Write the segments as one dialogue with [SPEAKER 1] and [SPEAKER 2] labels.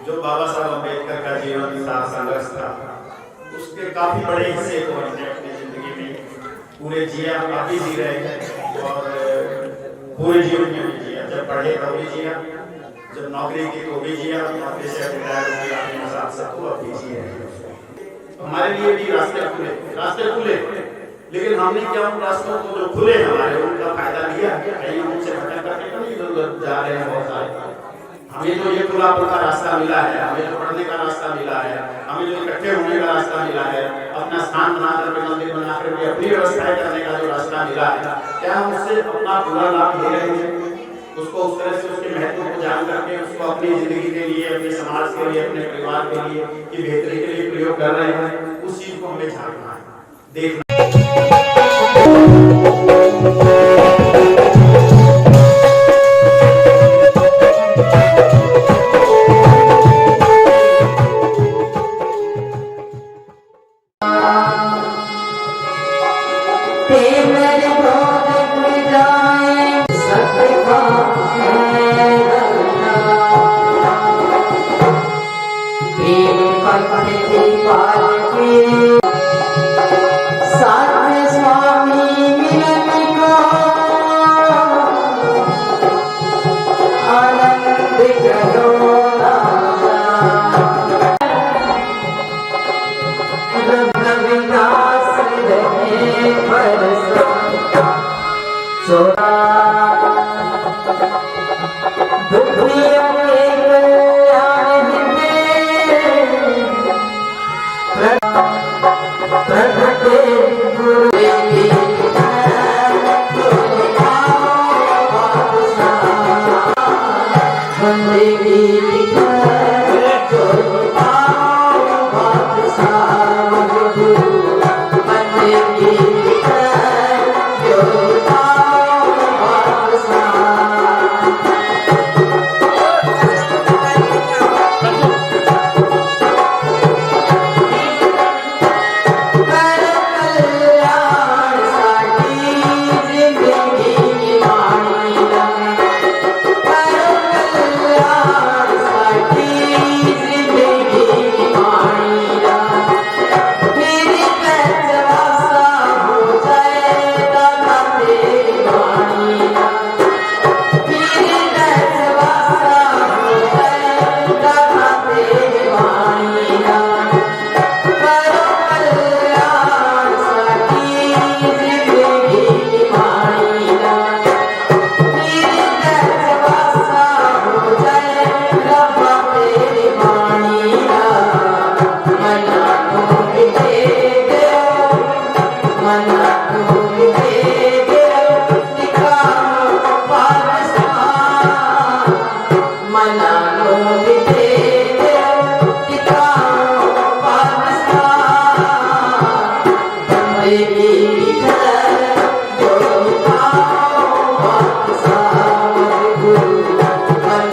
[SPEAKER 1] जो बाबा साहब अम्बेडकर का जीवन था, संघर्ष था, उसके काफी बड़े हिस्से को हमने अपनी जिंदगी में पूरे जिया, अभी जी रहे हैं और पूरे जीवन में भी जिया। जब पढ़े तब भी जिया, जब नौकरी की तो भी जिया, नौकरी से रिटायर हो गया अपने साथ तो अभी जिए। हमारे लिए भी रास्ते खुले, लेकिन हमने क्या उन रास्तों को जो खुले हमारे उनका फायदा लिया? कहीं उनसे भटक करके तो नहीं जा रहे हैं। बहुत सारे हमें जो ये खुलापन का रास्ता मिला है, हमें जो पढ़ने का रास्ता मिला है, हमें जो इकट्ठे होने का रास्ता मिला है, अपना स्थान बनाकर के मंदिर बनाकर के अपनी व्यवस्थाएं करने का जो रास्ता मिला है, क्या हम उससे अपना पूरा लाभ ले रहे हैं? उसको उस तरह से उसके महत्व को जान करके उसको अपनी जिंदगी के लिए, अपने समाज के लिए, अपने परिवार के लिए, की बेहतरी के लिए प्रयोग कर रहे हैं? उस चीज को हमें झांकना है, देखना।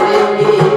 [SPEAKER 2] Hare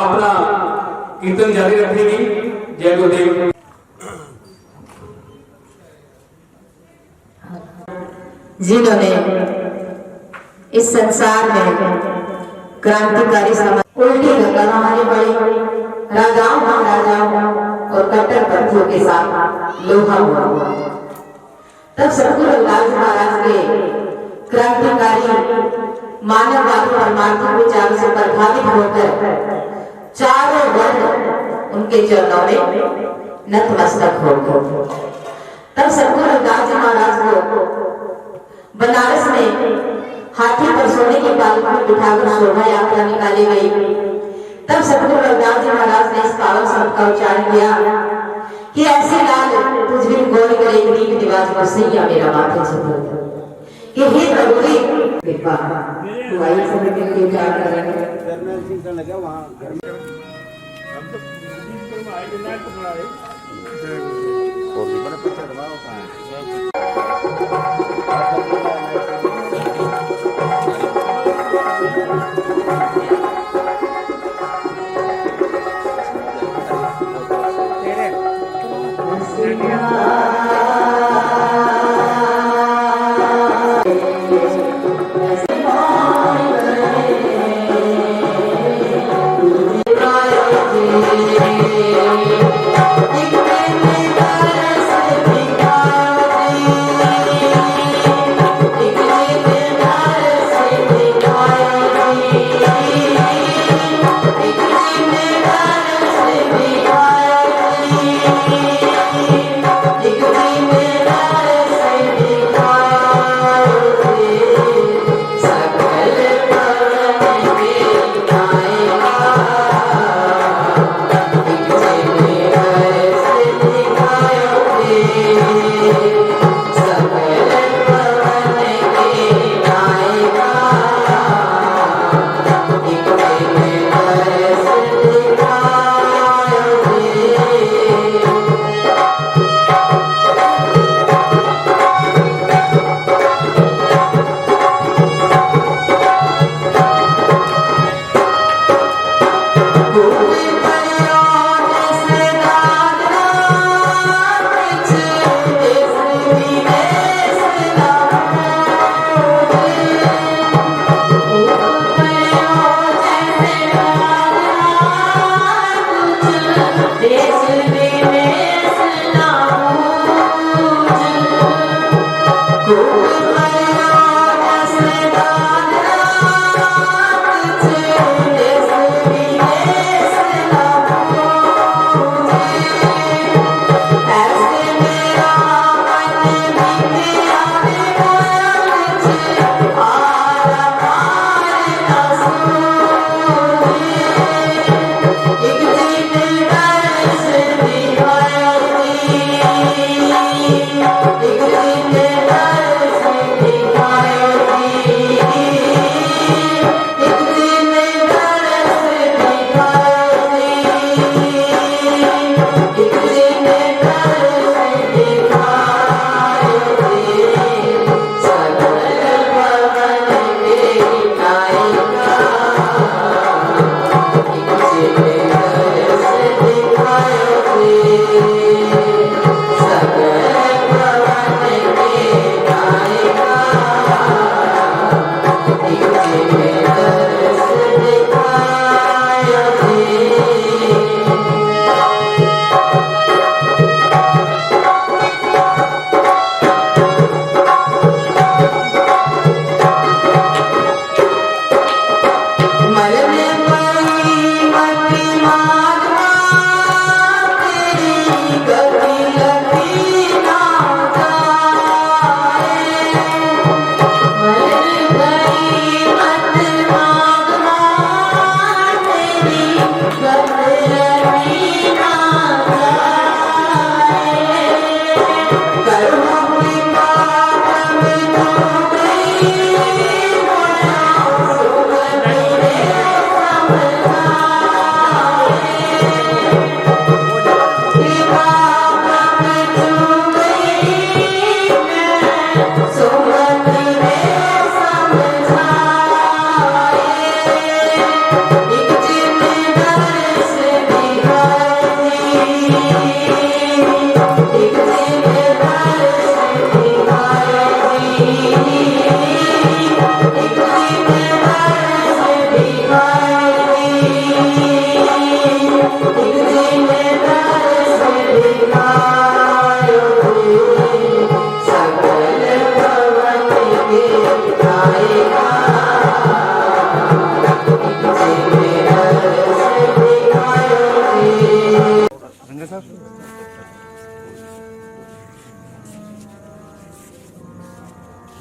[SPEAKER 2] अपना कीर्तन जारी रखेंगी। जय गुरुदेव।
[SPEAKER 3] जिन्होंने इस संसार में क्रांतिकारी समाज उल्टी गंगा हमारे बड़े राजाओं महाराजाओं और कट्टरपंथियों के साथ लोहा हुआ। तब सतगुरु रविदास महाराज के क्रांतिकारी मानववादी और मार्मिक विचारों से प्रभावित होकर चारों वर्ण उनके चरणों में नतमस्तक हो गए। तब सतगुरु रविदास जी महाराज को बनारस में हाथी पर सोने के पालक में बिठाकर शोभा यात्रा निकाली गई। तब सतगुरु रविदास जी महाराज ने इस पावन शब्द का उच्चारण किया कि ऐसे लाल तुझ बिन गोरी करे रीत रिवाज को सैया मेरा माथे छपो कि हे प्रभुजी कृपा तू आई समय के उच्चार करेंगे।
[SPEAKER 4] जर्नल सिंह का लगा वहां घर में हम तो दिन में आए ना तो बड़ा है और भी बड़ा पत्थर दबाव का है।
[SPEAKER 3] Thank you.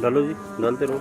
[SPEAKER 5] डालो जी, डालते रहो।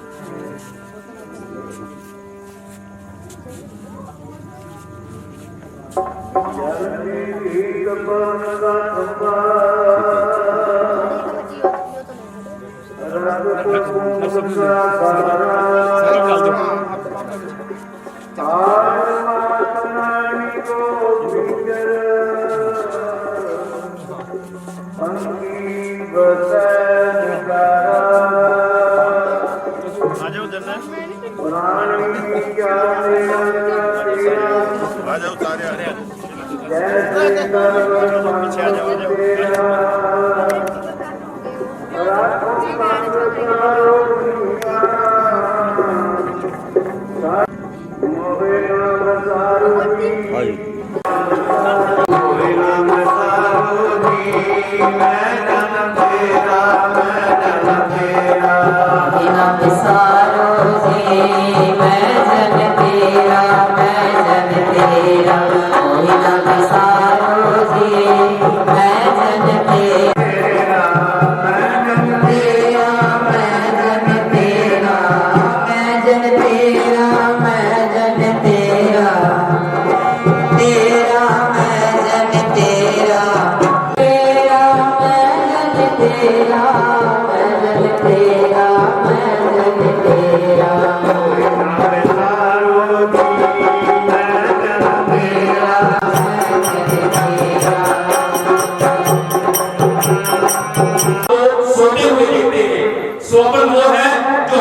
[SPEAKER 2] स्वप्न वो है जो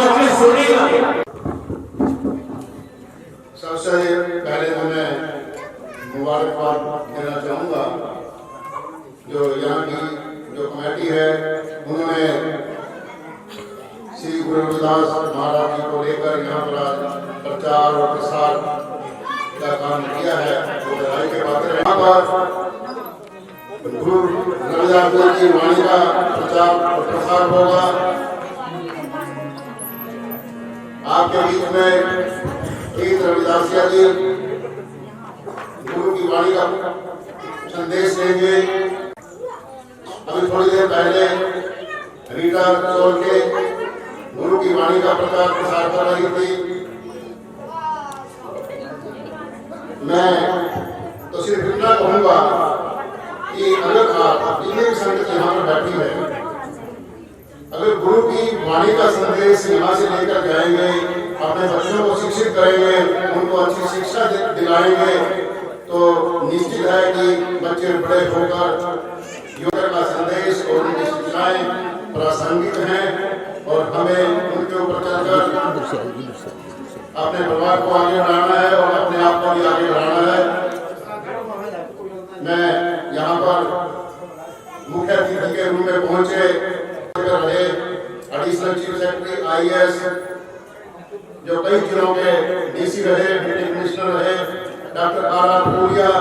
[SPEAKER 2] हमें सुनेगा।
[SPEAKER 6] सबसे पहले तो मैं मुबारकबाद देना चाहूँगा जो यहाँ की जो कमेटी है, उन्होंने श्री गुरु रविदास महाराज जी को लेकर यहाँ पर प्रचार और प्रसार अच्छा काम किया है, वो बधाई के पात्र हैं। यहाँ पर गुरु रविदास जी की वाणी का प्रचार और प्रसार होगा। आपके बीच में गीत रविदासिया जी गुरु की वाणी का संदेश देंगे। अभी थोड़ी देर पहले रीटा चौल के गुरु की वाणी का प्रचार प्रसार कर रही थी। मैं तो सिर्फ इतना कहूँगा कि अगर आप जितने भी संगत यहाँ पर बैठी है, अगर गुरु की वाणी का संदेश यहाँ से लेकर जाएंगे, अपने बच्चों को शिक्षित करेंगे, उनको अच्छी शिक्षा दिलाएंगे, तो निश्चित है कि बच्चे बड़े होकर योग का संदेश और उनकी शिक्षाएं प्रासंगिक हैं और हमें उनके ऊपर चलकर अपने परिवार को आगे बढ़ाना है और अपने आप को भी आगे बढ़ाना है। मैं यहाँ पर मुख्य अतिथि के रूप में पहुंचे रहे एडिशनल चीफ सेक्रेटरी IAS, जो कई जिलों के DC रहे, डिप्टी कमिश्नर रहे, डॉक्टर R.R. फूलिया,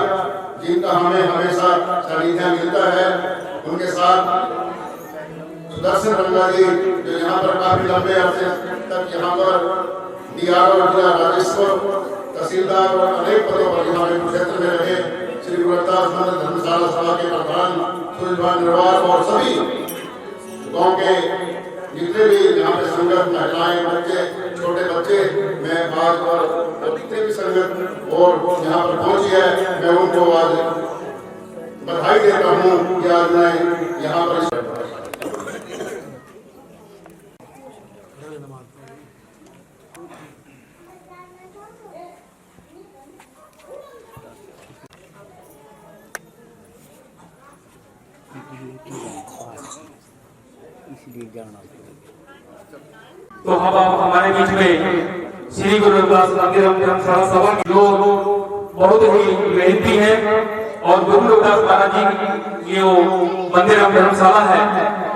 [SPEAKER 6] जिनका हमें हमेशा सानिध्य मिलता है। उनके साथ सुदर्शन रंगा जी, जो यहाँ पर काफी लंबे अरसे तक यहाँ पर DRO जिला राजेश्वर, तहसीलदार और अनेक पदों पर यहाँ के क्षेत्र में रहे, श्री गुरु रविदास मंदिर धर्मशाला सभा के प्रधान सूरजभान निर्वाल और सभी गाँव के जितने भी यहाँ पे संगत, महिलाएं, बच्चे, छोटे बच्चे, मैं आज और जितने भी संगत और यहाँ पर पहुंची है, मैं उनको आज बधाई देता हूँ कि आज मैं यहाँ पर
[SPEAKER 2] तो अब हमारे बीच में श्री गुरु रविदास मंदिर धर्मशाला सभा की जो बहुत ही मेहनती है और गुरु रविदास महाराज जी की जो मंदिर धर्मशाला है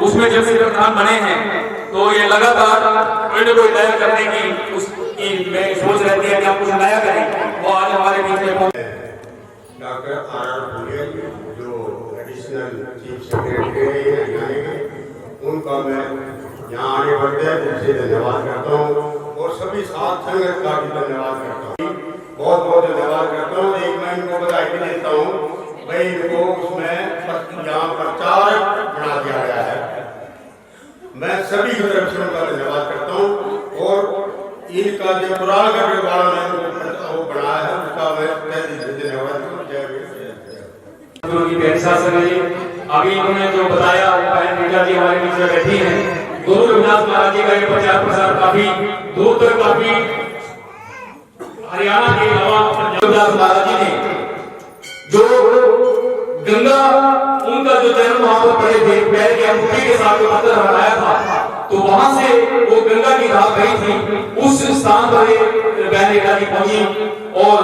[SPEAKER 2] उसमें जब से प्रधान बने हैं तो ये लगातार कोई न कोई नया करने की उसकी मैं सोच रहती है कि आप कुछ नया करें, वो आज हमारे बीच में
[SPEAKER 7] डॉक्टर R.R. फूलिया जो एडिशनल चीफ सेक्रेटरी हैं, उनका मैं यहाँ आने बढ़ते उनसे धन्यवाद करता हूँ और सभी साथ संगत का भी धन्यवाद करता हूँ, बहुत बहुत धन्यवाद करता हूँ। एक मैं इनको बधाई भी देता हूँ भाई, इनको उसमें यहाँ प्रचारक बना दिया गया है। मैं सभी की तरफ से उनका धन्यवाद करता हूँ और इनका जो पुराण करने वाला मैंने वो बनाया है उसका मैं धन्यवाद।
[SPEAKER 2] अभी इन्होंने जो बताया रीटा जी हमारे बीच में बैठी है, गुरु रविदास महाराज जी का ये प्रचार प्रसार काफी दूर तक, काफी हरियाणा के अलावा रविदास महाराज जी ने जो गंगा, उनका जो जन्म वहां पर पड़े थे, पैर की अंगूठी के साथ जो पत्थर हटाया था, तो वहां से वो गंगा की धार गई थी, उस स्थान पर बहन रीटा जी पहुंची और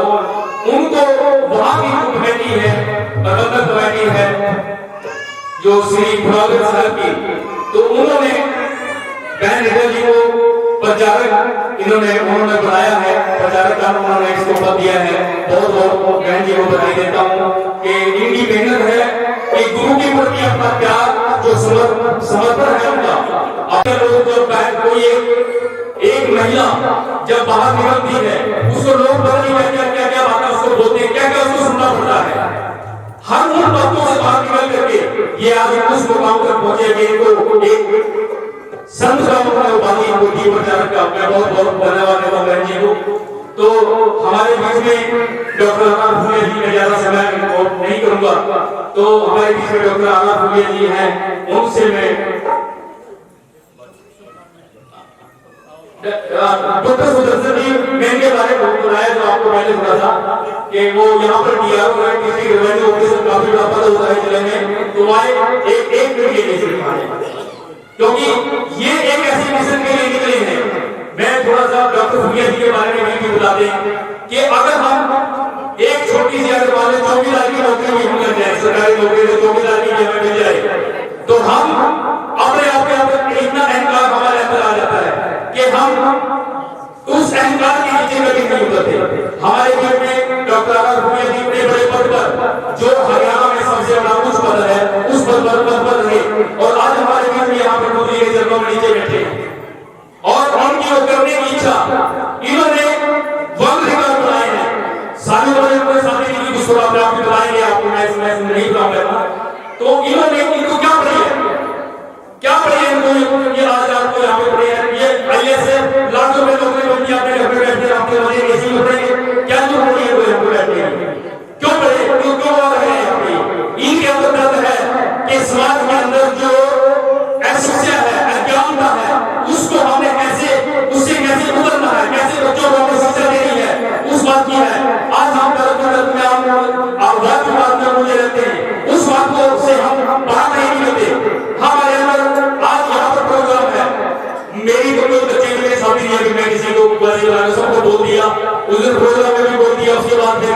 [SPEAKER 2] उनको वहां की जो कमेटी है, प्रबंधक कमेटी है जो श्री पुरागढ़ साहब की, तो उन्होंने बहन रीटा जी को प्रचारक उन्होंने बनाया है, प्रचारक का उन्होंने इसको पद दिया है। बहुत बहुत बहन जी को बधाई देता हूँ कि इनकी मेहनत है कि गुरु के प्रति अपना प्यार जो समर्पण है उनका। अगर लोग जब कोई एक महिला जब बाहर निकलती है उसको लोग पता नहीं क्या क्या बातें उसको बोलते हैं, क्या क्या उसको सुनना पड़ता है। हर उन बातों से बाहर निकल करके ये आज उस मुकाम तक पहुंचे कि इनको एक संत का उपाधि इनको दी प्रचारक का। मैं बहुत बहुत धन्यवाद देता हूँ बहन जी को। तो हमारे बीच में डॉक्टर R.R. फूलिया जी का ज्यादा समय नहीं करूंगा, तो हमारे बीच में डॉक्टर R.R. फूलिया जी हैं, उनसे मैं डॉक्टर सुदर्शन जी मेन के बारे में बताया जो आपको पहले सुना था कि वो यहाँ पर DRO है, डिस्ट्रिक्ट रेवेन्यू ऑफिसर, काफी बड़ा पद होता है जिले में, तो वहाँ एक मिनट ये नहीं, क्योंकि ये एक ऐसी मिशन के लिए निकले हैं। मैं थोड़ा सा डॉक्टर फूलिया जी के बारे में भी बता दें कि अगर हम एक छोटी सी अगर मान लें चौकीदार की नौकरी में मिल जाए, सरकारी नौकरी में चौकीदार की जगह मिल जाए, तो हम अपने आप के अंदर इतना अहंकार हमारे अंदर आ जाता है कि हम उस अहंकार के नीचे कभी नहीं उतरते। हमारे घर में डॉक्टर और आज हमारे बीच में यहाँ पर मोदी के चरणों में नीचे बैठे हैं और उनकी वो करने की इच्छा इन्होंने वक्त लेकर बनाए हैं। सारी उम्र कोई साथी नहीं कुछ थोड़ा अपने आप ही बताएंगे आपको, मैं नहीं बताऊंगा। तो इन्होंने इनको क्या पढ़ी है, क्या पढ़ी है इनको, ये आज आपको यहाँ पे पढ़े हैं, ये IAS है, लाखों में नौकरी बनती है, अपने घर में बैठे आपके बने ऐसे ही पढ़ेंगे, क्या जो पढ़ी है वो यहाँ पे बैठे हैं, क्यों पढ़े, क्यों आ रहे हैं यहाँ पे। इनके अंदर दर्द है कि समाज के अंदर जो अशिक्षा है, अज्ञानता है, उसको हमने कैसे, उससे कैसे उबरना है, कैसे बच्चों को हमें शिक्षा देनी है, उस बात की है। आज हम तरफ में अवधान की बात में मुझे रहते हैं, उस बात को से हम बाहर नहीं होते। हमारे अंदर आज यहाँ पर प्रोग्राम है, मेरी तो कोई बच्चे मेरे साथी नहीं है कि मैं किसी को सबको बोल दिया, उस दिन प्रोग्राम में भी बोल दिया, उसके बाद फिर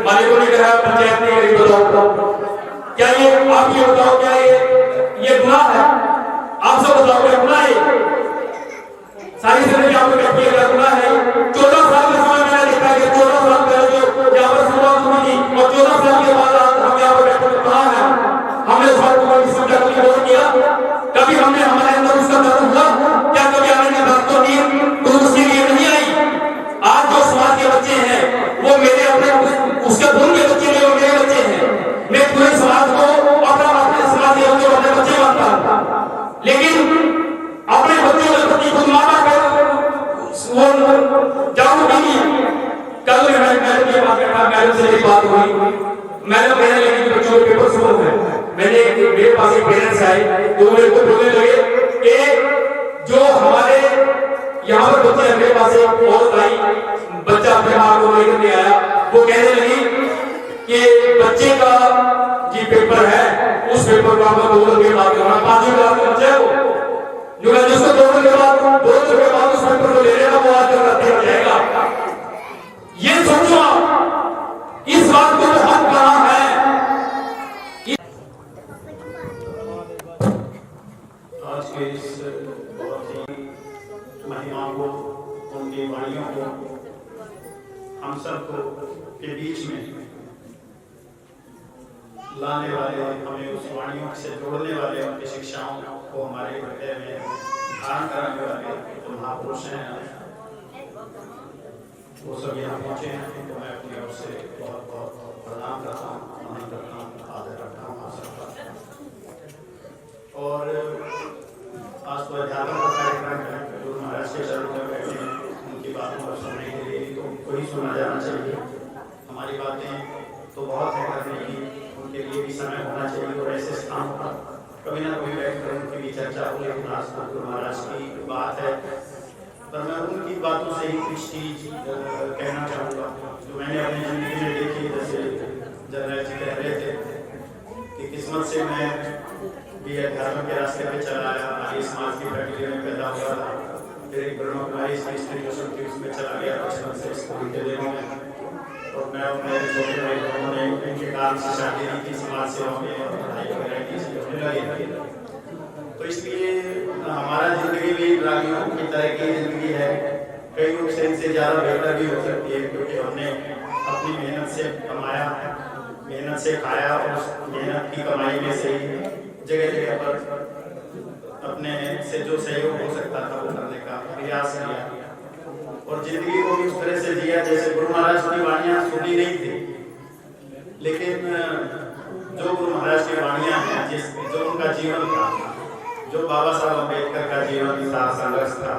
[SPEAKER 2] मालिकों ने कहा पंचायत ने बताओ क्या ये, आप ये बताओ क्या ये गुनाह है, आप सब बताओ क्या गुनाह है। सारी जिंदगी आपको कहती है गुनाह है। 14 साल का समय मैंने देखा कि 14 साल पहले जो यहाँ पर शुरुआत हुई थी और 14 साल के बाद हम यहाँ पर बैठे हुए कहाँ हैं, हमने उस बात को कभी समझा, कभी गौर किया, कभी हमने हमारे अंदर उसका दर्द हुआ क्या, कभी आने का दर्द तो नहीं, उसके लिए नहीं आई। आज जो समाज के बच्चे हैं वो मेरे अपने उसके धुन के बच्चे नहीं, वो मेरे बच्चे हैं। मैं पूरे समाज को अपने समाज के बच्चों अपने बच्चे मानता हूँ, लेकिन अपने बच्चों के प्रति खुद माँ बाप वो जागरूक नहीं है। कल मैडम की बात करता, मैडम से मेरी बात हुई, मैडम कहने लगी कि बच्चों के पेपर शुरू हो गए। मैंने मेरे पास एक पेरेंट्स आए तो मेरे को बोलने लगे कि जो हमारे यहाँ पर बच्चे, मेरे पास एक औरत आई, बच्चा अपने माँ को लेकर के आया, वो कहने लगी कि बच्चे का जी पेपर है, उस पेपर को आपको 2 दिन के बाद करना, 5वीं क्लास का बच्चा है वो, जो जिसको 2 दिन के बाद 2 दिन के बाद उस पेपर को ले लेगा वो आज करते हो जाएगा। ये सोचो इस बात को तो हम कहाँ है।
[SPEAKER 1] आज के इस बहुत ही महिमा को, उनकी वाणियों को हम सबको के बीच में लाने वाले, हमें उस वाणियों से जोड़ने वाले, उनकी शिक्षाओं को हमारे हृदय में धारण कराने वाले जो महापुरुष हैं, वो सब यहाँ पहुँचे हैं। तो मैं अपनी ओर से बहुत बहुत प्रणाम करता हूँ, नमन करता हूँ, आदर रखता हूँ आप सबका। और आज तो अध्यापन का कार्यक्रम है, गुरु महाराज के चरणों में बैठे हैं, उनकी बातों को सुनने के लिए तो उनको ही सुना जाना चाहिए। हमारी बातें तो बहुत है करने की, उनके लिए भी समय होना चाहिए और ऐसे स्थान पर कभी ना कभी बैठकर उनकी भी चर्चा हो। लेकिन आज तो गुरु महाराज की बात है, पर मैं उनकी बातों से ही कुछ चीज कहना चाहूँगा जो मैंने अपनी जिंदगी में देखी। जैसे जनरल जी कह रहे थे कि किस्मत से मैं भी अध्यात्म के रास्ते पे चला आया, आर्य समाज की फैमिली में पैदा हुआ था, फिर एक ब्रह्म कुमारी इंस्टीट्यूशन थी उसमें चला गया बचपन से स्कूल के दिनों में। और मैं अपने छोटे भाई बहनों ने इनके काम से शादी की थी, समाज सेवा में और पढ़ाई वगैरह की होने लगी। तो इसलिए हमारा जिंदगी भी रागियों की तरह की जिंदगी है, कई रूप से इनसे ज़्यादा बेहतर भी हो सकती है, क्योंकि हमने अपनी मेहनत से कमाया, मेहनत से खाया और उस मेहनत की कमाई में से ही जगह जगह पर अपने से जो सहयोग हो सकता था वो करने का प्रयास किया और जिंदगी को भी उस तरह से जिया जैसे गुरु महाराज की वाणियाँ सुनी नहीं थी। लेकिन जो गुरु महाराज की वाणियाँ हैं, जो उनका जीवन था, जो बाबा साहब अम्बेडकर का जीवन था, संघर्ष था,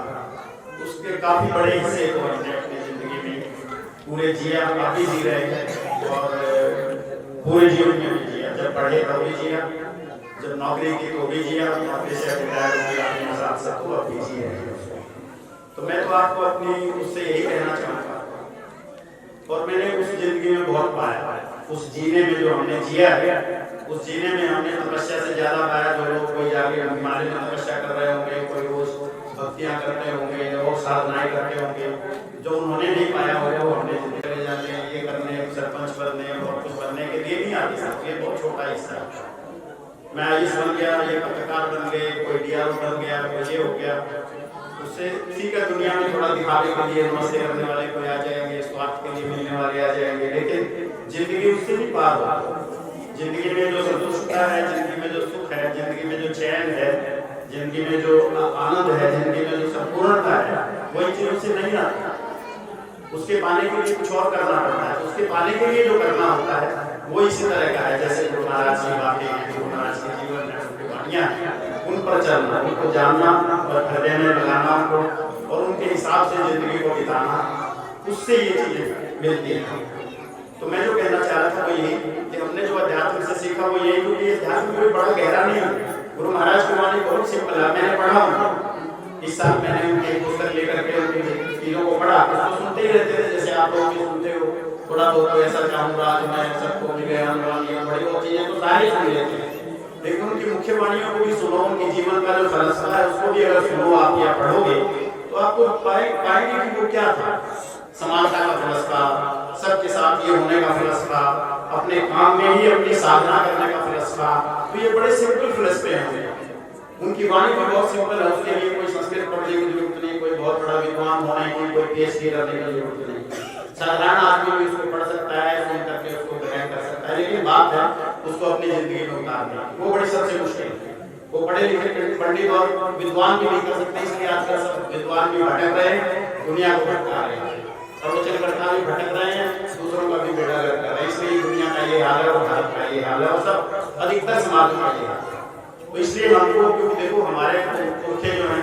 [SPEAKER 1] उसके काफी बड़े हिस्से को हमने अपनी जिंदगी में पूरे जिया, काफी जी रहे हैं और पूरे जीवन में भी जिया। जब पढ़े तब भी जिया, जब नौकरी की तो भी जिया, नौकरी से रिटायर हो गया अपने साथ साथ तो अब भी जी रहे हैं। तो मैं तो आपको अपनी उससे यही कहना चाहूँगा और मैंने उस जिंदगी में बहुत पाया, उस जीने में जो हमने जिया है, उस जीने में हमने तपस्या से ज्यादा पाया। जो लोग कोई जाके हिमालय में तपस्या कर रहे होंगे, कोई रोज भक्तियां करते होंगे और साधनाएं करते होंगे, जो उन्होंने नहीं पाया होगा वो हमने चले जाते हैं ये करने, सरपंच बनने और कुछ बनने के लिए नहीं आते सब, ये बहुत छोटा हिस्सा है। मैं आयुष बन गया, ये पत्रकार बन गए, कोई DRO बन गया, कोई ये हो गया, उससे ठीक है दुनिया में थोड़ा दिखाने के लिए नमस्ते करने वाले कोई आ जाएंगे, स्वार्थ के लिए मिलने वाले आ जाएंगे, लेकिन जिंदगी उससे नहीं पार होती। जिंदगी में जो संतुष्टता है, जिंदगी में जो सुख है, जिंदगी में जो चैन है, जिंदगी में जो आनंद है, जिंदगी में जो संपूर्णता है, वही चीज उससे नहीं आता। उसके पाने के लिए कुछ और करना पड़ता है। उसके पाने के लिए जो करना होता है वो इसी तरह का है, जैसे गुरु महाराज की बातें हैं, गुरु महाराज के जीवन में उनकी वाणियां हैं, उन पर चलना, उनको जानना और हृदय में लगाना उनको, और उनके हिसाब से जिंदगी को बिताना, उससे ये चीजें मिलती हैं। तो मैं जो कहना चाह रहा था वो यही कि हमने जो अध्यात्म से सीखा वो यही, क्योंकि अध्यात्म कोई बड़ा गहरा नहीं है। गुरु महाराज की वाणी बहुत सिंपल है, मैंने पढ़ा, इस साल मैंने उनकी पुस्तक लेकर के उनकी चीजों को पढ़ा, उसको सुनते ही रहते थे जैसे आप लोग भी सुनते हो। थोड़ा बहुत तो ऐसा चाहूंगा आज मैं सबको मिले बड़ी वो चीजें तो सारी सुन लेते हैं, लेकिन उनकी मुख्य वाणियों को भी सुनो, उनके जीवन का जो फलसफा है उसको भी अगर सुनो आप या पढ़ोगे तो आपको पाएंगे कि वो क्या था। समानता का फलसफा, सबके साथ ये होने का फलसफा, अपने काम में ही अपनी साधना करने का फलसफा, तो ये बड़े सिंपल फलसफे हैं। उनकी वाणी भी बहुत सिंपल है, उसके लिए कोई संस्कृत पढ़ने की जरूरत नहीं, कोई बहुत बड़ा विद्वान होने की, कोई पीएचडी करने की जरूरत नहीं। साधारण आदमी भी उसको पढ़ सकता है, सुन करके उसको ग्रहण कर सकता है, लेकिन बात है उसको अपनी जिंदगी में उतारना, वो बड़ी सबसे मुश्किल है। वो पढ़े लिखे पंडित और विद्वान भी नहीं कर सकते, इसलिए आजकल सब विद्वान भी भटक रहे हैं, दुनिया को भटका रहे हैं, प्रवचनकर्ता भी भटक रहे हैं, दूसरों का भी बेड़ा गर्क कर रहे हैं। इसलिए दुनिया का ये हाल है और भारत का ये हाल है और सब अधिकतर समाज का ये हाल है। तो इसलिए हमको, क्योंकि देखो हमारे पुरखे जो हैं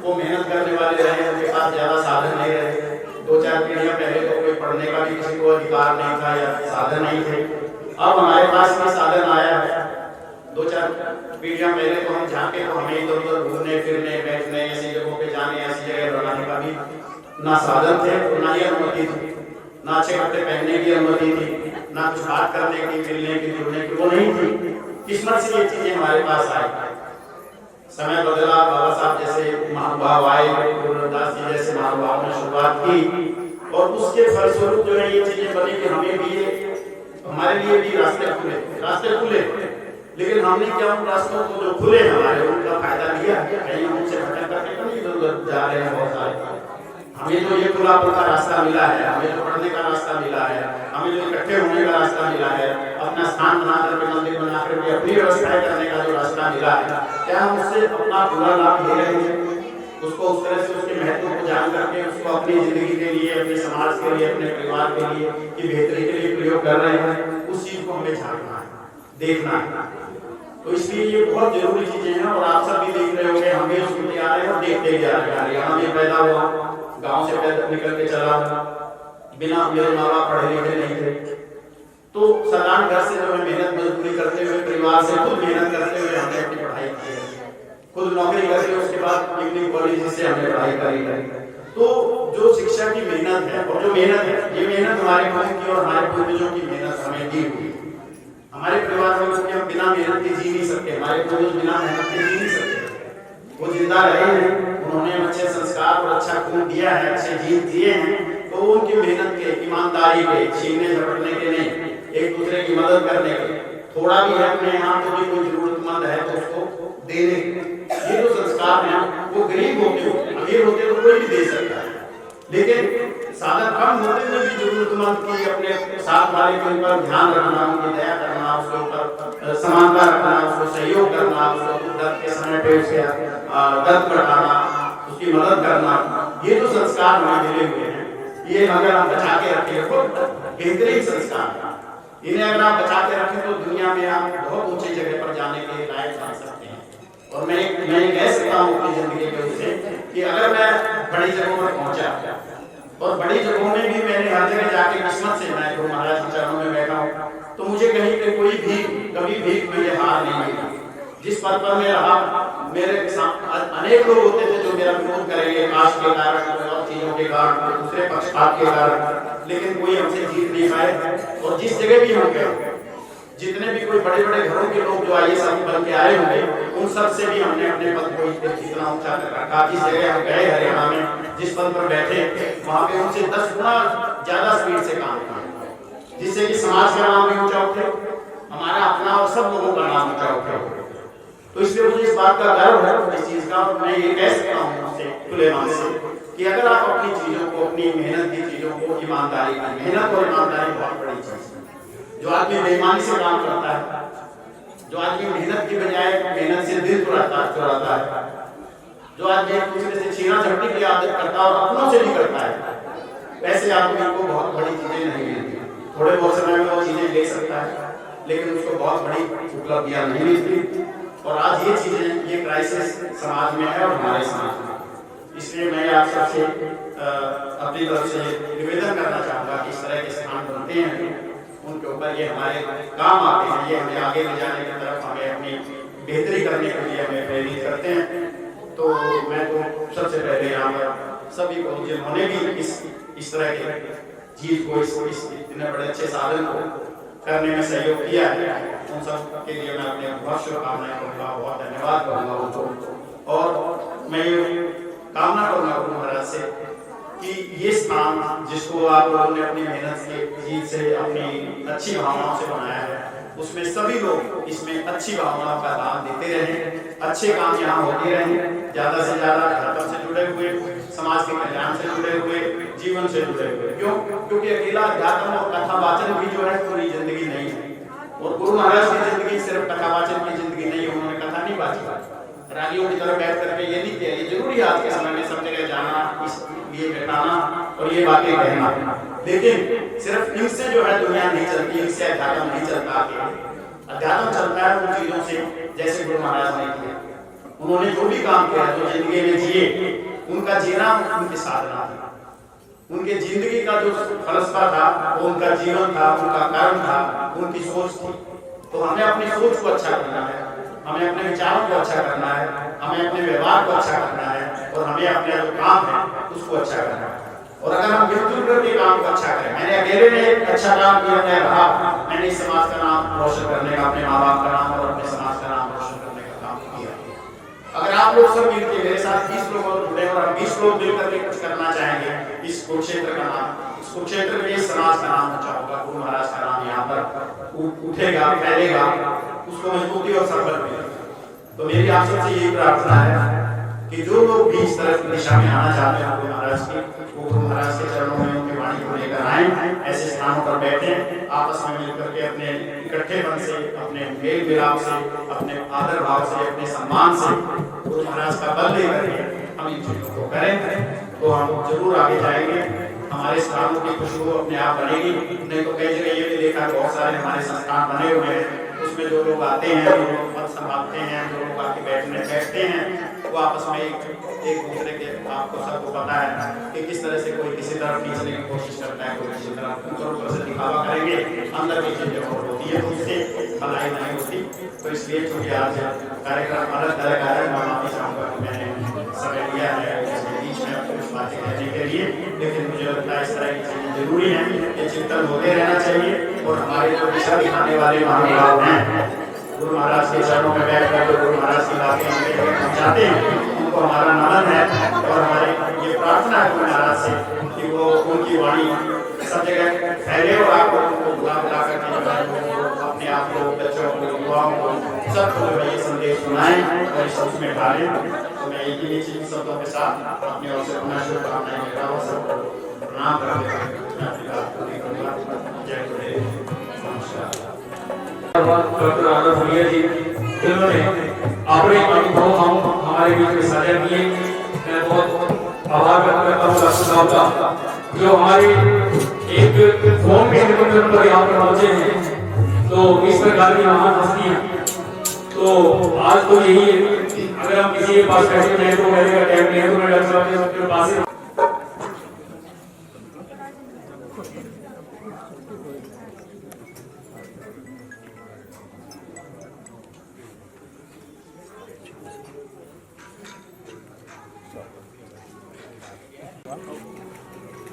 [SPEAKER 1] वो मेहनत करने वाले रहे, उनके पास ज्यादा साधन नहीं रहे। 2-4 पीढ़ियां पहले तो कोई पढ़ने का भी किसी को अधिकार नहीं था या साधन नहीं थे। अब हमारे पास में साधन आया है। 2-4 पीढ़ियां पहले तो हम जाके तो हमें इधर उधर घूमने फिरने बैठने ऐसी जगहों पे जाने, ऐसी जगह बनाने का भी ना साधन थे और ना ही अनुमति थी, ना अच्छे कपड़े पहनने की अनुमति थी, ना कुछ बात करने की, मिलने की, जुड़ने की, वो नहीं थी। किस्मत से ये चीजें हमारे पास आई। समय बदला, बाबा साहब जैसे महानुभाव आए, गुरुदास जी जैसे महानुभाव ने शुरुआत की और उसके फलस्वरूप जो है ये चीजें बनी कि हमें भी ये, हमारे लिए भी रास्ते खुले। लेकिन हमने क्या उन रास्तों को जो खुले हमारे उनका फायदा लिया? कहीं हम उनसे भटक करके तो नहीं इधर जा रहे हैं। बहुत सारे हमें जो ये खुलापन का रास्ता मिला है, हमें जो पढ़ने का रास्ता मिला है, हमें जो इकट्ठे होने का रास्ता मिला है, अपना स्थान बना करके मंदिर बना करके अपनी व्यवस्थाएं करने का जो रास्ता मिला है, क्या हम उससे अपना पूरा लाभ ले रहे हैं? उसको उस तरह से उसके महत्व को जान करके उसको अपनी जिंदगी के लिए, अपने समाज के लिए, अपने परिवार के लिए की बेहतरी के लिए प्रयोग कर रहे हैं? उस चीज को हमें झांकना है, देखना है। तो इसलिए ये बहुत जरूरी चीजें हैं और आप सब भी देख रहे होंगे, हम भी सुनते आ रहे हैं और देखते भी आ रहे हैं। हरियाणा में पैदा हुआ, गांव से पैदा निकल के चला, बिना मेरे माँ बाप पढ़े लिखे नहीं थे, तो साधारण घर से जो है मेहनत मजदूरी करते हुए, परिवार से खुद मेहनत करते हुए हमने अपनी पढ़ाई की है, खुद नौकरी करके उसके बाद इवनिंग कॉलेज से हमने पढ़ाई करी है। तो जो शिक्षा की मेहनत है और जो मेहनत है, ये मेहनत हमारे पूर्वजों की और हमारे पूर्वजों की मेहनत हमें दी हुई। हमारे परिवार में हम बिना मेहनत के जी नहीं सकते, हमारे पूर्वज बिना मेहनत के जी नहीं सकते। वो जिंदा रहे हैं, उन्होंने अच्छे संस्कार और अच्छा खून दिया है, अच्छे जीवन दिए हैं, तो उनकी मेहनत के, ईमानदारी के, छीनने झपटने के नहीं, एक दूसरे की मदद करने के, थोड़ा भी है अपने यहाँ तो भी कोई जरूरतमंद है तो उसको देने, ये जो संस्कार हैं वो गरीब होते हो, अमीर होते तो कोई भी दे सकता है, लेकिन साधन कम होते हुए भी जरूरतमंद की अपने साथ वाले के ऊपर ध्यान रखना, उनकी दया करना, उसके ऊपर समानता रखना, उसको सहयोग करना, उसको दर्द के समय पे उसके दर्द बढ़ाना, उसकी मदद करना, ये जो संस्कार हमें मिले हुए हैं, ये अगर हम बचा के रखें तो बेहतरीन संस्कार। इन्हें अगर आप बचा के रखें तो दुनिया में आप बहुत ऊंची जगह पर जाने के लायक बन सकते हैं। और मैं कह सकता हूँ अपनी जिंदगी में उसे कि अगर मैं बड़ी जगहों पर पहुंचा और बड़ी जगहों में भी मैंने हर जगह जाके किस्मत से मैं गुरु महाराज के चरणों में बैठा हूँ, तो मुझे कहीं पे कोई भी कभी भी मुझे हार नहीं मिला। जिस पद पर मैं रहा, मेरे अनेक लोग होते थे जो मेरा विरोध करेंगे कास्ट के कारण और चीजों के कारण, दूसरे पक्षपात के कारण, लेकिन कोई हमसे जीत नहीं पाए। और जिस जगह भी हम गए, जितने भी कोई बड़े बड़े घरों के लोग जो आईएएस बन के आए होंगे, उन सब से भी हमने अपने पद को इतना ऊंचा कर रखा। जिस जगह हम गए हरियाणा में, जिस पद पर बैठे, वहां पे उनसे 10 गुना ज्यादा स्पीड से काम किया, जिससे कि समाज का नाम भी ऊंचा उठे, हमारा अपना और सब लोगों का नाम ऊंचा उठे। तो इसलिए मुझे इस बात का गर्व है, इस चीज का, और मैं ये कह सकता हूँ उससे खुले मन से कि अगर आप अपनी चीजों को, अपनी मेहनत की चीजों को, ईमानदारी की, मेहनत और ईमानदारी बहुत बड़ी चीज है। जो आदमी बेईमानी से काम करता है, जो आदमी मेहनत की बजाय मेहनत से दिल चुराता है, जो आदमी एक दूसरे से छीना झपटी की आदत करता है और अपनों से भी करता है, वैसे आदमी को बहुत बड़ी चीजें नहीं मिलती। थोड़े बहुत समय में वो चीजें ले सकता है, लेकिन उसको बहुत बड़ी उपलब्धियां नहीं मिलती। और आज ये चीजें, ये क्राइसिस समाज में है और हमारे समाज में। इसलिए मैं आप सबसे अपनी तरफ से निवेदन करना चाहूँगा कि इस तरह के स्थान बनते हैं, उनके ऊपर ये हमारे काम आते हैं, ये हमें आगे ले जाने की तरफ, हमें अपनी बेहतरी करने के लिए हमें प्रेरित करते हैं। तो मैं तो सबसे पहले यहाँ पर सभी को जिन्होंने भी इस तरह के चीज को, इस इतने बड़े अच्छे साधन को करने में सहयोग किया है, उन सब के लिए मैं अपने बहुत शुभकामनाएं करूँगा, बहुत धन्यवाद करूँगा उनको। और मैं कामना करूँगा गुरु महाराज से कि ये स्थान जिसको आप लोगों ने अपनी मेहनत के चीज से, अपनी अच्छी भावनाओं से बनाया है, उसमें सभी लोग इसमें अच्छी भावनाओं का दान देते रहें, अच्छे काम यहाँ होते रहें, ज्यादा से ज्यादा धर्म से जुड़े हुए, समाज के कल्याण से जुड़े हुए, जीवन से जुड़े हुए। क्यों? क्योंकि अकेला अध्यात्म और कथावाचन भी जो है पूरी जिंदगी नहीं है। और गुरु महाराज की जिंदगी सिर्फ कथावाचन की जिंदगी नहीं है। उन्होंने कथा नहीं बांटी, रागियों की तरह बैठ करके ये नहीं किया। ये जरूरी है आज के समय में सब जगह जाना, इसलिए बैठाना और ये बातें कहना, लेकिन सिर्फ इनसे जो है दुनिया नहीं चलती, इनसे अध्यात्म नहीं चलता। अध्यात्म चलता है उन चीजों से जैसे गुरु महाराज ने किया। उन्होंने जो भी काम किया, जो जिंदगी में जिए, उनका जीना उनकी साधना थी। उनके जिंदगी का जो फलसफा था वो उनका जीवन था, उनका कर्म था, उनकी सोच थी। तो हमें अपनी सोच को अच्छा करना है, हमें अपने विचारों को अच्छा करना है, हमें अपने व्यवहार को अच्छा करना है, और हमें अपने जो काम है उसको अच्छा करना है। और अगर हम मिलजुल करके काम को अच्छा करें, मैंने अकेले में एक अच्छा काम किया, मैं रहा, मैंने इस समाज का नाम रोशन करने का, अपने माँ बाप का नाम और अपने समाज का नाम रोशन करने का काम किया। अगर आप लोग सब मिलकर मेरे साथ 20 लोग और जुड़े और 20 लोग मिल करके कुछ करना चाहेंगे, इस कुरुक्षेत्र का नाम, इस कुरुक्षेत्र में इस समाज का नाम ऊंचा होगा, गुरु महाराज का नाम यहाँ पर उठेगा, फैलेगा, उसको मजबूती और संबल मिलेगा। तो मेरी आप सबसे यही प्रार्थना है कि जो लोग भी इस तरफ दिशा में आना चाहते हैं गुरु महाराज की, वो गुरु महाराज के चरणों में उनकी वाणी को लेकर आए, ऐसे स्थानों पर बैठे, आपस में मिलकर के अपने इकट्ठेपन से, अपने मेल मिलाप से, अपने आदर भाव से, अपने सम्मान से गुरु महाराज का बल लेकर के हम इन चीजों को करें, तो हम जरूर आगे जाएंगे। हमारे स्थानों की खुशबू अपने आप बनेगी। नहीं तो कई जगह ये भी देखा, बहुत सारे हमारे संस्थान बने हुए हैं, उसमें जो लोग आते हैं, जो लोग पद संभालते हैं, जो लोग आके बैठते हैं, वो आपस में एक दूसरे के, आपको सबको पता है कि किस तरह से कोई किसी तरफ खींचने की कोशिश करता है, कोई किसी तरफ ऊपर से दिखावा करेंगे, अंदर की चीजें और होती है, तो उससे भलाई नहीं होती। तो इसलिए चूंकि आज कार्यक्रम अलग तरह का है, मैं माफी चाहूँगा कि मैंने समय लिया है इसके बीच में कुछ बातें कहने के लिए, लेकिन मुझे लगता है इस तरह की चीजें जरूरी है, ये चिंतन होते रहना चाहिए। और हमारे जो दिशा दिखाने वाले महानुभाव हैं, गुरु महाराज के चरणों में बैठ कर गुरु महाराज की बातें हमें पहुँचाते हैं, उनको हमारा नमन है। और हमारी ये प्रार्थना है गुरु महाराज से कि वो उनकी वाणी सब जगह फैले और आप उनको बुला बुला करके अपने आप को, बच्चों को, युवाओं को, सबको जो ये संदेश सुनाएं और इस उसमें डालें। तो मैं यही चीज शब्दों के साथ अपनी ओर से पुनः शुभकामनाएं देता हूँ, सबको प्रणाम करते हुए जय गुरुदेव, नमस्कार।
[SPEAKER 2] डॉक्टर आनंद भुलिया जी, जिन्होंने अपने अनुभव हमारे बीच में साझा किए, मैं बहुत आभार व्यक्त करता हूँ डॉक्टर साहब का, जो हमारे एक फोन के निमंत्रण पर यहाँ पर पहुंचे हैं। तो इस प्रकार की महान हस्ती है। तो आज तो यही है, अगर हम किसी के पास बैठे हैं तो मेरे का टाइम नहीं है, तो मैं डॉक्टर साहब के पास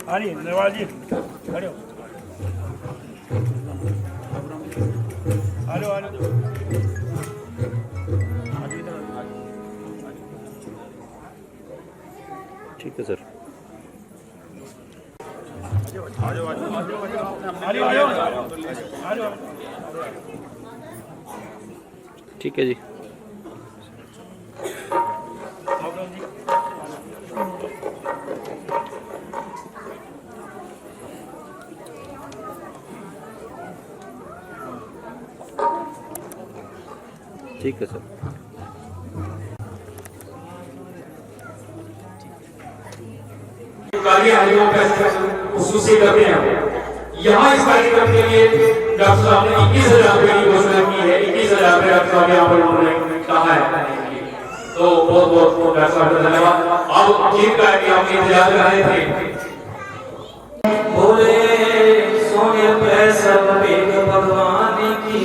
[SPEAKER 4] अरे नवाज जी खड़े हो, हेलो हेलो,
[SPEAKER 5] ठीक है सर। ठीक है जी। ठीक है सर।
[SPEAKER 2] खुसूसी करते हैं। यहाँ इस कार्यक्रम के लिए डॉक्टर साहब ने 21,000 रुपये की घोषणा की है। 21,000 रुपये डॉक्टर साहब यहाँ पर उन्होंने कहा है, तो बहुत बहुत डॉक्टर साहब का धन्यवाद। अब गीत का आपने इंतजार कर रहे थे।
[SPEAKER 8] बोले सोने पे सब एक भगवान की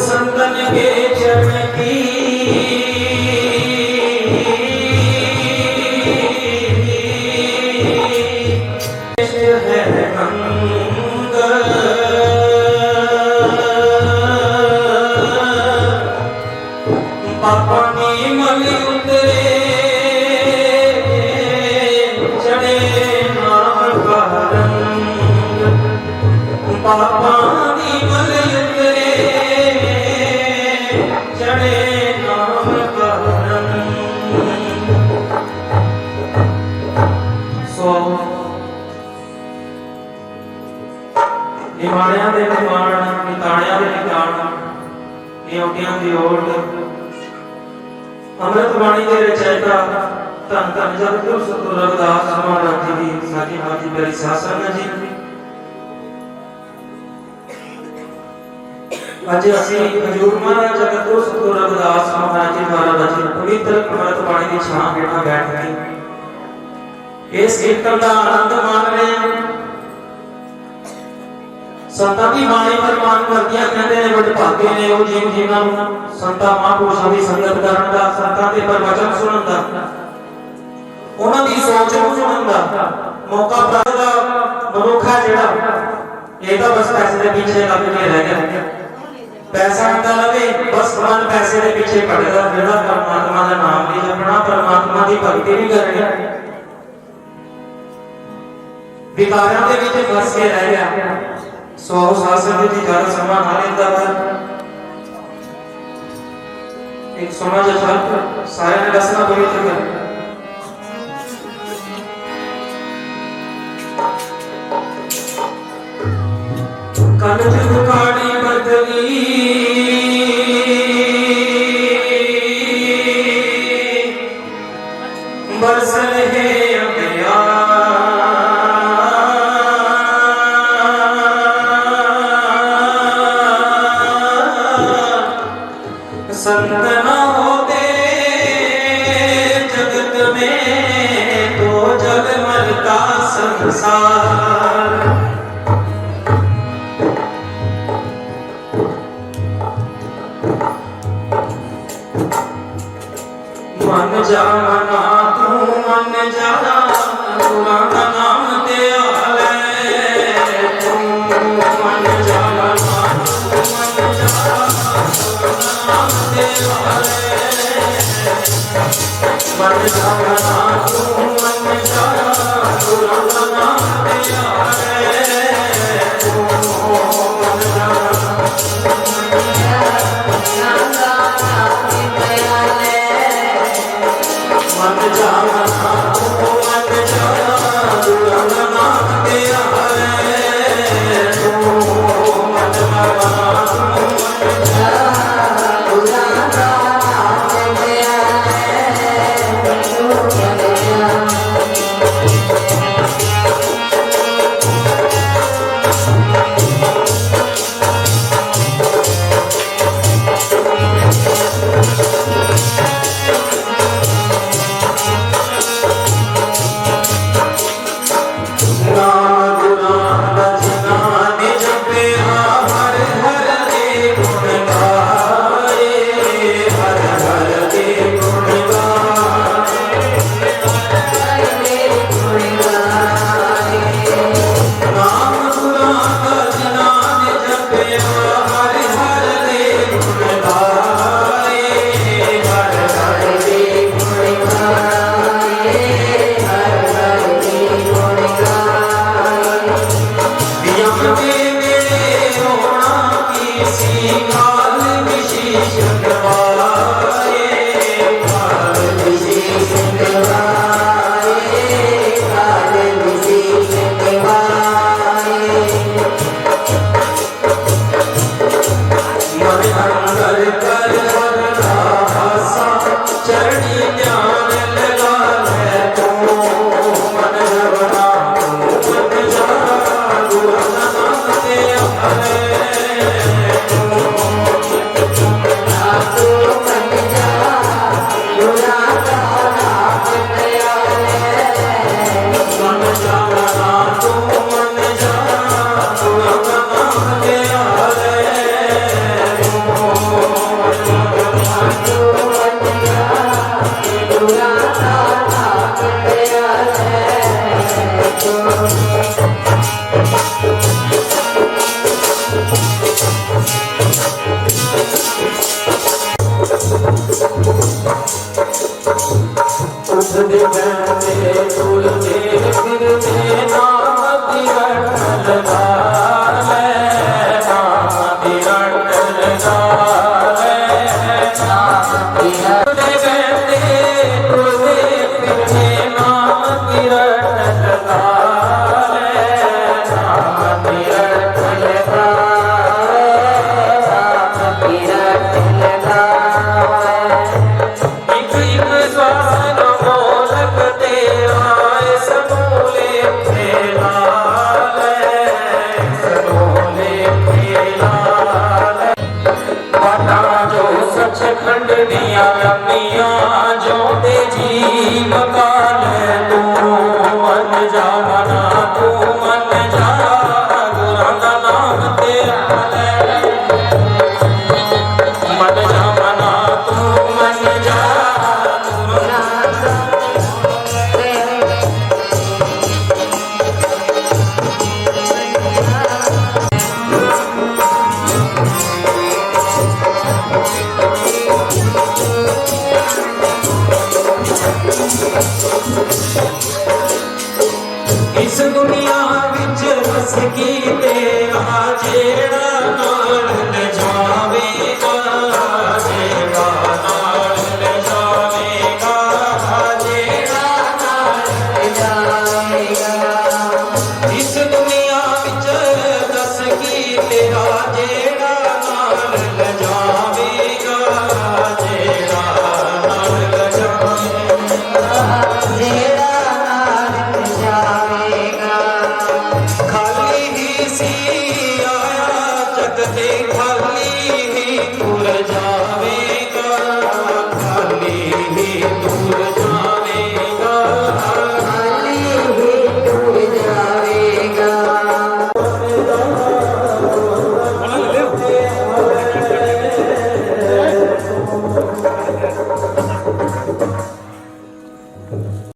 [SPEAKER 8] संतन के चरण की है पापनी मली उतरे चढ़े नाम का रंग पापानी मली उतरे चढ़े नाम का रंग। निवाणियां दे निवाण निताणियां दे निताण नियोटियां दी ओट अमृत बाणी के रचयिता धन धन जगतगुरु सतगुरु रविदास महाराज जी की साजी हाजी प्यारी शासन जी। आज ਅਸੀਂ हजूर महाराज जगतगुरु सतगुरु रविदास महाराज जी द्वारा रचित पवित्र अमृत बाणी की छां हेठां बैठ के इस कीर्तन का आनंद मान रहे हैं। संतां दी बाणी फरमान करदियां कहंदे ने बड़े भागे ने वो जीव जिन्हां नूं संतां महापुरुषां दी संगत करन दा, संतां दे प्रवचन सुनन दा, उन्हां दी सोच नूं सुनन दा मौका प्राप्त दा मनुख है जिहड़ा ये तो बस पैसे के पीछे लग के रह गया। पैसा आता रहे बस मन पैसे के पीछे भटकदा फिरदा, परमात्मा का नाम नहीं जपना, परमात्मा की भक्ति नहीं करनी, विकारां दे विच फस के रह गया। सो शासन जी ज्यादा समा ना लेंदा पर एक समाज शब्द सारे ने रचना पवित्र कर कल जुगाड़ी बदली बरस रहे संत न होते जगत में तो जगमग का संसार। मन जाना तू मन जाना पुराना नाम ते आले तू मन जाना तू मन जाना नाम ते आले मन जाना तू मन जाना पुराना नाम ते आले तू मन जाना मन जाना तू मन जाना पुराना नाम ते आले तू मन जाना
[SPEAKER 3] पुराना नाम ते आले तू मन जाना
[SPEAKER 8] सीखा